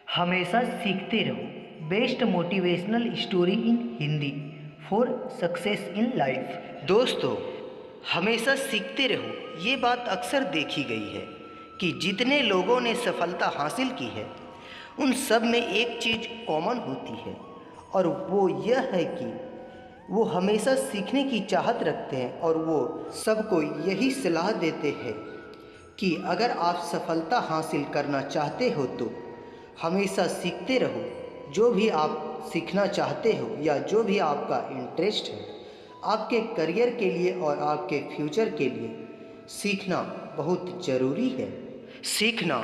हमेशा सीखते रहो। Best motivational story in Hindi for success in life. दोस्तों, हमेशा सीखते रहो, ये बात अक्सर देखी गई है कि जितने लोगों ने सफलता हासिल की है उन सब में एक चीज़ कॉमन होती है और वो यह है कि वो हमेशा सीखने की चाहत रखते हैं और वो सबको यही सलाह देते हैं कि अगर आप सफलता हासिल करना चाहते हो तो हमेशा सीखते रहो। जो भी आप सीखना चाहते हो या जो भी आपका इंटरेस्ट है आपके करियर के लिए और आपके फ्यूचर के लिए सीखना बहुत ज़रूरी है। सीखना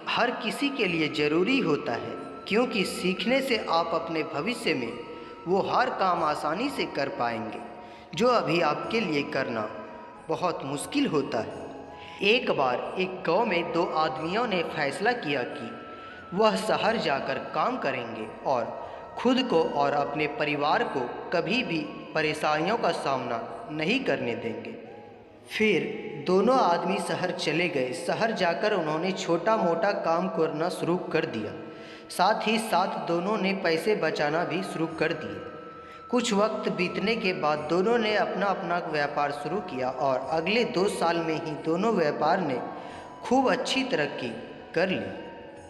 हर किसी के लिए ज़रूरी होता है क्योंकि सीखने से आप अपने भविष्य में वो हर काम आसानी से कर पाएंगे जो अभी आपके लिए करना बहुत मुश्किल होता है। एक बार एक गांव में दो आदमियों ने फैसला किया कि वह शहर जाकर काम करेंगे और खुद को और अपने परिवार को कभी भी परेशानियों का सामना नहीं करने देंगे। फिर दोनों आदमी शहर चले गए। शहर जाकर उन्होंने छोटा मोटा काम करना शुरू कर दिया। साथ ही साथ दोनों ने पैसे बचाना भी शुरू कर दिए। कुछ वक्त बीतने के बाद दोनों ने अपना अपना व्यापार शुरू किया और अगले 2 साल में ही दोनों व्यापार ने खूब अच्छी तरक्की कर ली।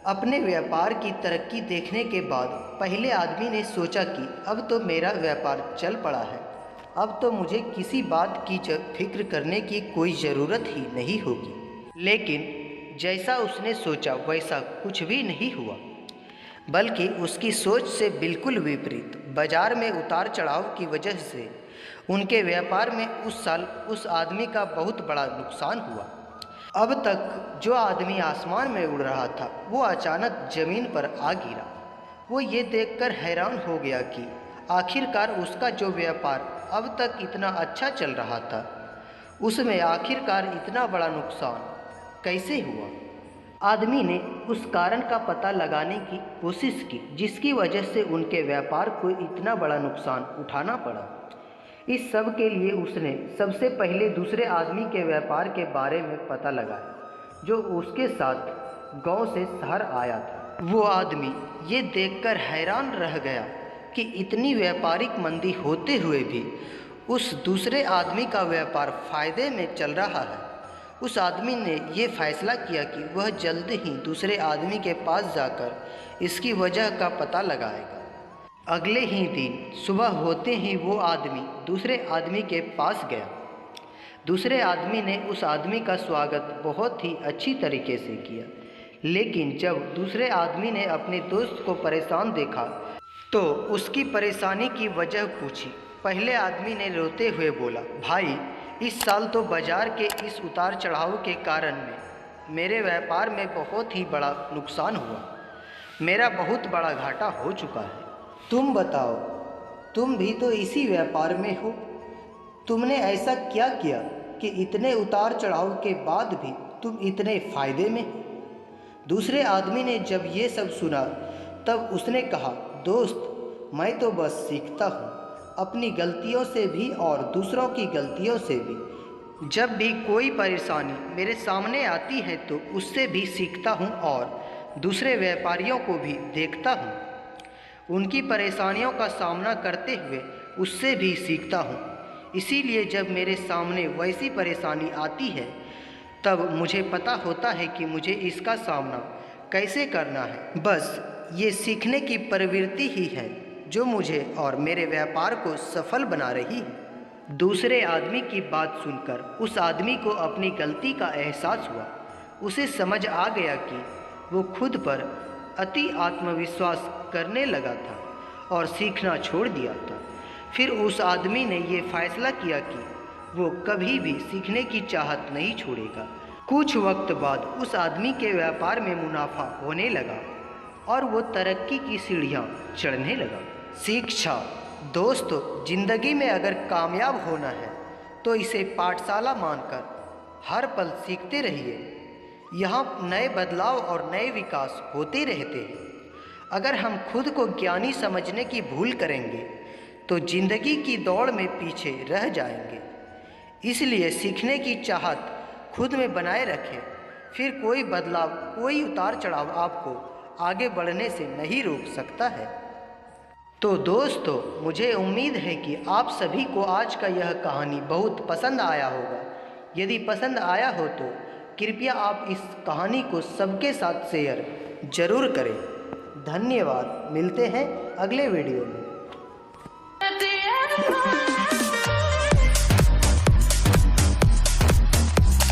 अपने व्यापार की तरक्की देखने के बाद पहले आदमी ने सोचा कि अब तो मेरा व्यापार चल पड़ा है, अब तो मुझे किसी बात की फिक्र करने की कोई ज़रूरत ही नहीं होगी। लेकिन जैसा उसने सोचा वैसा कुछ भी नहीं हुआ, बल्कि उसकी सोच से बिल्कुल विपरीत बाजार में उतार चढ़ाव की वजह से उनके व्यापार में उस साल उस आदमी का बहुत बड़ा नुकसान हुआ। अब तक जो आदमी आसमान में उड़ रहा था वो अचानक ज़मीन पर आ गिरा। वो ये देखकर हैरान हो गया कि आखिरकार उसका जो व्यापार अब तक इतना अच्छा चल रहा था उसमें आखिरकार इतना बड़ा नुकसान कैसे हुआ। आदमी ने उस कारण का पता लगाने की कोशिश की जिसकी वजह से उनके व्यापार को इतना बड़ा नुकसान उठाना पड़ा। इस सब के लिए उसने सबसे पहले दूसरे आदमी के व्यापार के बारे में पता लगाया जो उसके साथ गांव से शहर आया था। वो आदमी ये देखकर हैरान रह गया कि इतनी व्यापारिक मंदी होते हुए भी उस दूसरे आदमी का व्यापार फायदे में चल रहा है। उस आदमी ने ये फैसला किया कि वह जल्द ही दूसरे आदमी के पास जाकर इसकी वजह का पता लगाएगा। अगले ही दिन सुबह होते ही वो आदमी दूसरे आदमी के पास गया। दूसरे आदमी ने उस आदमी का स्वागत बहुत ही अच्छी तरीके से किया, लेकिन जब दूसरे आदमी ने अपने दोस्त को परेशान देखा तो उसकी परेशानी की वजह पूछी। पहले आदमी ने रोते हुए बोला, भाई, इस साल तो बाजार के इस उतार चढ़ाव के कारण में मेरे व्यापार में बहुत ही बड़ा नुकसान हुआ, मेरा बहुत बड़ा घाटा हो चुका है। तुम बताओ, तुम भी तो इसी व्यापार में हो, तुमने ऐसा क्या किया कि इतने उतार चढ़ाव के बाद भी तुम इतने फायदे में हो। दूसरे आदमी ने जब ये सब सुना तब उसने कहा, दोस्त, मैं तो बस सीखता हूँ अपनी गलतियों से भी और दूसरों की गलतियों से भी। जब भी कोई परेशानी मेरे सामने आती है तो उससे भी सीखता हूँ और दूसरे व्यापारियों को भी देखता हूँ, उनकी परेशानियों का सामना करते हुए उससे भी सीखता हूँ। इसीलिए जब मेरे सामने वैसी परेशानी आती है तब मुझे पता होता है कि मुझे इसका सामना कैसे करना है। बस ये सीखने की प्रवृत्ति ही है जो मुझे और मेरे व्यापार को सफल बना रही है। दूसरे आदमी की बात सुनकर उस आदमी को अपनी गलती का एहसास हुआ। उसे समझ आ गया कि वो खुद पर अति आत्मविश्वास करने लगा था और सीखना छोड़ दिया था। फिर उस आदमी ने ये फैसला किया कि वो कभी भी सीखने की चाहत नहीं छोड़ेगा। कुछ वक्त बाद उस आदमी के व्यापार में मुनाफा होने लगा और वो तरक्की की सीढ़ियाँ चढ़ने लगा। शिक्षा। दोस्तों, जिंदगी में अगर कामयाब होना है तो इसे पाठशाला मानकर हर पल सीखते रहिए। यहाँ नए बदलाव और नए विकास होते रहते हैं। अगर हम खुद को ज्ञानी समझने की भूल करेंगे तो जिंदगी की दौड़ में पीछे रह जाएंगे। इसलिए सीखने की चाहत खुद में बनाए रखें, फिर कोई बदलाव, कोई उतार चढ़ाव आपको आगे बढ़ने से नहीं रोक सकता है। तो दोस्तों, मुझे उम्मीद है कि आप सभी को आज का यह कहानी बहुत पसंद आया होगा। यदि पसंद आया हो तो कृपया आप इस कहानी को सबके साथ शेयर ज़रूर करें। धन्यवाद। मिलते हैं अगले वीडियो में।